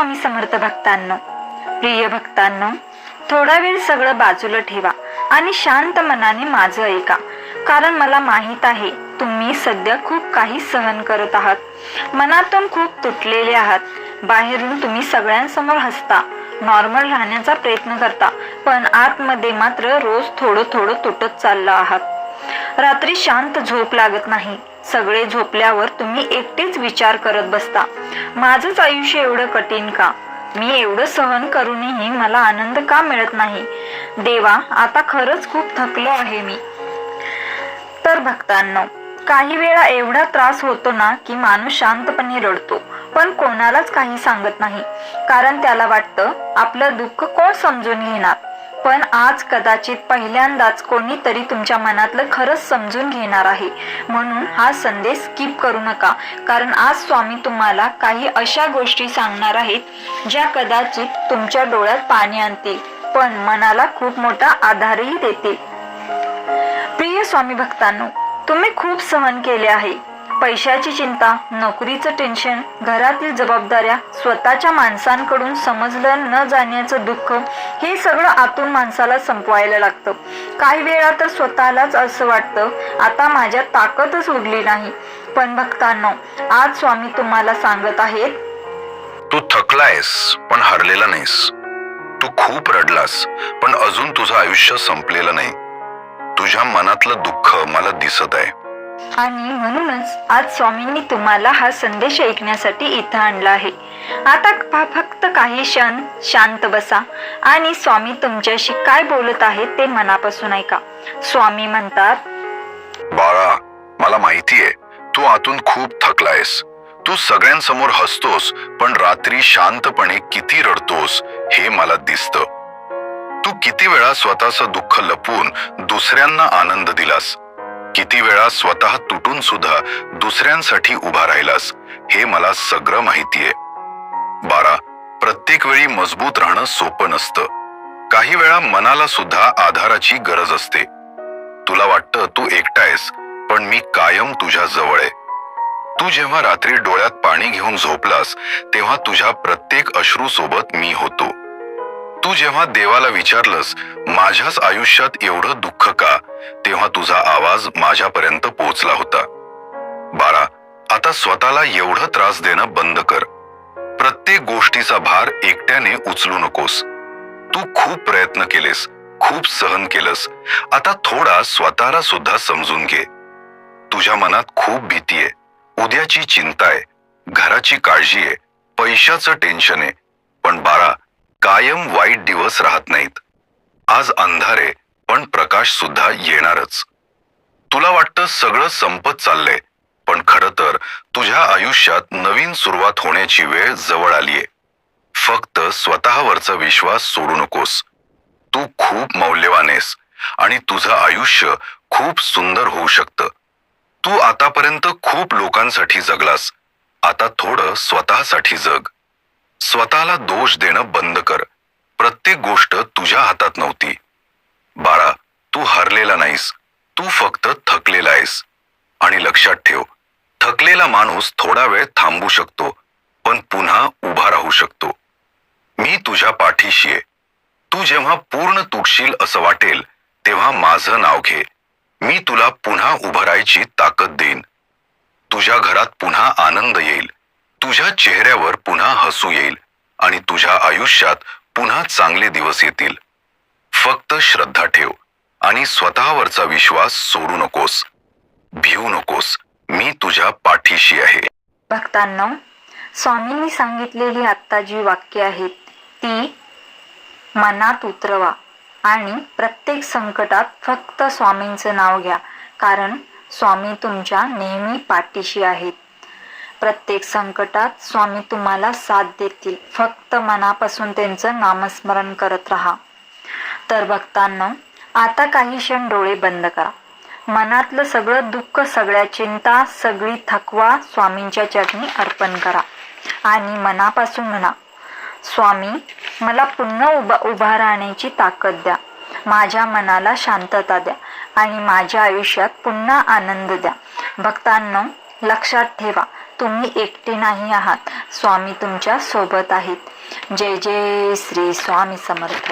स्वामी समर्थ भक्तांनो, प्रिय भक्तांनो, थोडा वेळ सगळं बाजूला ठेवा आणि शांत मनाने माझं ऐका. कारण मला माहित आहे तुम्ही सध्या खूप काही सहन करत आहात. मनातून खूप तुटलेले आहात. बाहेरून तुम्ही सगळ्यांसमोर हसता, नॉर्मल राहण्याचा प्रयत्न करता, पण आतमध्ये मात्र रोज थोडं थोडं तुटत चालला आहात. रात्री शांत झोप लागत नाही. सगळे झोपल्यावर तुम्ही एकटेच विचार करत बसता, माझंच आयुष्य एवढं कठीण का? मी एवढं सहन करूनही मला आनंद का मिळत नाही? देवा, आता खरंच खूप थकलो आहे मी. तर भक्तांनो, काही वेळा एवढा त्रास होतो ना की माणूस शांतपणे रडतो, पण कोणालाच काही सांगत नाही. कारण त्याला वाटतं आपलं दुःख कोण समजून घेणार. पण आज कदाचित पहिल्यांदाच कोणीतरी तुमच्या मनातलं खरंच समजून घेणार आहे. म्हणून हा संदेश स्किप करू नका. कारण आज स्वामी तुम्हाला काही अशा गोष्टी सांगणार आहेत ज्या कदाचित तुमच्या डोळ्यात पाणी आणतील, पण मनाला खूप मोठा आधारही देतील. प्रिय स्वामी भक्तांनो, तुम्ही खूप सहन केले आहे. पैशाची चिंता, नोकरीचं टेन्शन, घरातील जबाबदाऱ्या, स्वतःच्या माणसांकडून समजलं न जाण्याचं दुःख, हे सगळं आतून माणसाला संपवायला लागतं. काही वेळा तर स्वतःलाच असं वाटतं आता माझ्यात ताकदच उरली नाही. पण भक्तांनो, आज स्वामी तुम्हाला सांगत आहेत, तू थकलायस पण हरलेला नाहीस. तू खूप रडलास पण अजून तुझं आयुष्य संपलेलं नाही. तुझ्या मनातलं दुःख मला दिसत आहे. आणि म्हणूनच आज स्वामींनी तुम्हाला हा संदेश ऐकण्यासाठी इथं आणला आहे. आता फक्त काही क्षण शांत बसा आणि स्वामी तुमच्याशी काय बोलत आहेत ते मनापासून ऐका. स्वामी म्हणतात, बाळा, मला माहितीये तू आतून खूप थकलायस. तू सगळ्यांसमोर हसतोस पण रात्री शांतपणे किती रडतोस हे मला दिसतं. तू किती वेळा स्वतःचं दुःख लपवून दुसऱ्यांना आनंद दिलास. किती वेळा स्वतः तुटून सुद्धा दुसऱ्यांसाठी उभा राहिलास हे मला सगळं माहितीये. बाळा, प्रत्येक वेळी मजबूत राहणं सोपं नसतं. काही वेळा मनाला सुद्धा आधाराची गरज असते. तुला वाटतं तू एकटा आहेस, पण मी कायम तुझ्या जवळ आहे. तू जेव्हा रात्री डोळ्यात पाणी घेऊन झोपलास तेव्हा तुझ्या प्रत्येक अश्रू सोबत मी होतो. तू जेव्हा देवाला विचारलंस माझ्याच आयुष्यात एवढं दुःख का, तेव्हा तुझा आवाज माझ्यापर्यंत पोहोचला होता. बाळा, आता स्वतःला एवढं त्रास देणं बंद कर. प्रत्येक गोष्टीचा भार एकट्याने उचलू नकोस. तू खूप प्रयत्न केलेस, खूप सहन केलंस. आता थोडा स्वतःला सुद्धा समजून घे. तुझ्या मनात खूप भीती आहे, उद्याची चिंता आहे, घराची काळजी आहे, पैशाचं टेन्शन आहे. पण बाळा, कायम वाईट दिवस राहत नाहीत. आज अंधार आहे पण प्रकाश सुद्धा येणारच. तुला वाटतं सगळं संपत चाललंय, पण खरं तर तुझ्या आयुष्यात नवीन सुरुवात होण्याची वेळ जवळ आलीये. फक्त स्वतःवरचा विश्वास सोडू नकोस. तू खूप मौल्यवान आहेस आणि तुझं आयुष्य खूप सुंदर होऊ शकतं. तू आतापर्यंत खूप लोकांसाठी जगलास, आता थोडं स्वतःसाठी जग. स्वतःला दोष देणं बंद कर. प्रत्येक गोष्ट तुझ्या हातात नव्हती. बाळा, तू हरलेला नाहीस, तू फक्त थकलेला आहेस. आणि लक्षात ठेव, थकलेला माणूस थोडा वेळ थांबू शकतो पण पुन्हा उभा राहू शकतो. मी तुझ्या पाठीशी आहे. तू जेव्हा पूर्ण तुटशील असं वाटेल तेव्हा माझं नाव घे. मी तुला पुन्हा उभं राहायची ताकद देईन. तुझ्या घरात पुन्हा आनंद येईल, तुझ्या चेहऱ्यावर पुन्हा हसू येईल आणि तुझ्या आयुष्यात पुन्हा चांगले दिवस येतील. फक्त श्रद्धा ठेव आणि स्वतःवरचा विश्वास सोडू नकोस. भिवू नकोस. मी तुझ्या पाठीशी आहे. भक्तांनो, स्वामींनी सांगितलेली आत्ता जी वाक्य आहेत ती मनात उतरवा आणि प्रत्येक संकटात फक्त स्वामींचं नाव घ्या. कारण स्वामी तुमच्या नेहमी पाठीशी आहेत. प्रत्येक संकटात स्वामी तुम्हाला साथ देतील. फक्त मनापासून त्यांचं नामस्मरण करत राहा. तर भक्तांनो, आता काही क्षण डोळे बंद करा. मनातलं सगळं दुःख, सगळ्या चिंता, सगळी थकवा स्वामींच्या चरणी अर्पण करा आणि मनापासून म्हणा, स्वामी, मला पुन्हा उभा राहण्याची ताकद द्या. माझ्या मनाला शांतता द्या आणि माझ्या आयुष्यात पुन्हा आनंद द्या. भक्तांनो, लक्षात ठेवा, तुम्ही एकटे नाही आहात, स्वामी तुमच्या सोबत आहेत. जय जय श्री स्वामी समर्थ.